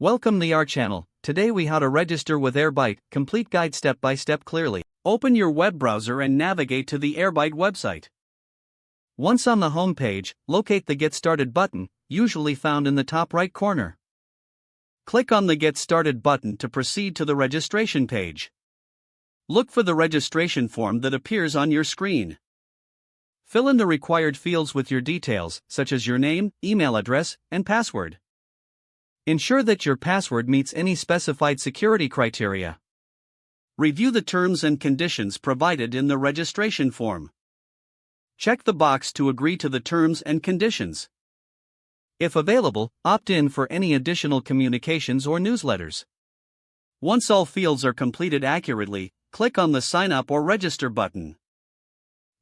Welcome to our channel. Today we how to register with Airbyte, complete guide step by step clearly. Open your web browser and navigate to the Airbyte website. Once on the home page, locate the Get Started button, usually found in the top right corner. Click on the Get Started button to proceed to the registration page. Look for the registration form that appears on your screen. Fill in the required fields with your details, such as your name, email address, and password. Ensure that your password meets any specified security criteria. Review the terms and conditions provided in the registration form. Check the box to agree to the terms and conditions. If available, opt in for any additional communications or newsletters. Once all fields are completed accurately, click on the Sign Up or Register button.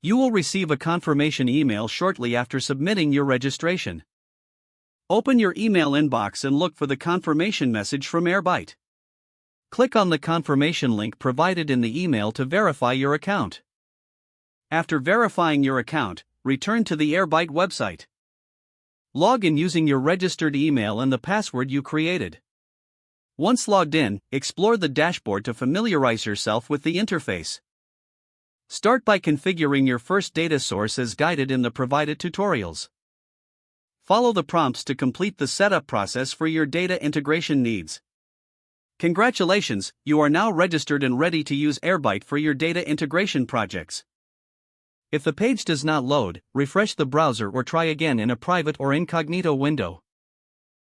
You will receive a confirmation email shortly after submitting your registration. Open your email inbox and look for the confirmation message from Airbyte. Click on the confirmation link provided in the email to verify your account. After verifying your account, return to the Airbyte website. Log in using your registered email and the password you created. Once logged in, explore the dashboard to familiarize yourself with the interface. Start by configuring your first data source as guided in the provided tutorials. Follow the prompts to complete the setup process for your data integration needs. Congratulations, you are now registered and ready to use Airbyte for your data integration projects. If the page does not load, refresh the browser or try again in a private or incognito window.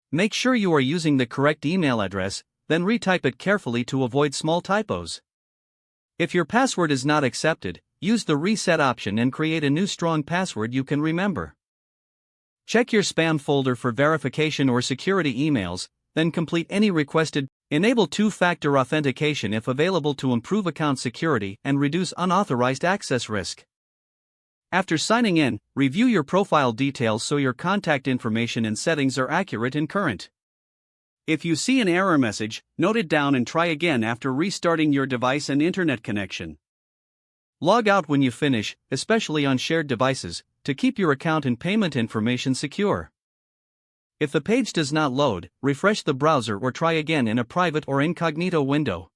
Make sure you are using the correct email address, then retype it carefully to avoid small typos. If your password is not accepted, use the reset option and create a new strong password you can remember. Check your spam folder for verification or security emails, then complete any requested. Enable two-factor authentication if available to improve account security and reduce unauthorized access risk. After signing in, review your profile details so your contact information and settings are accurate and current. If you see an error message, note it down and try again after restarting your device and internet connection. Log out when you finish, especially on shared devices, to keep your account and payment information secure. If the page does not load, refresh the browser or try again in a private or incognito window.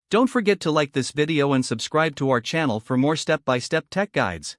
Don't forget to like this video and subscribe to our channel for more step-by-step tech guides.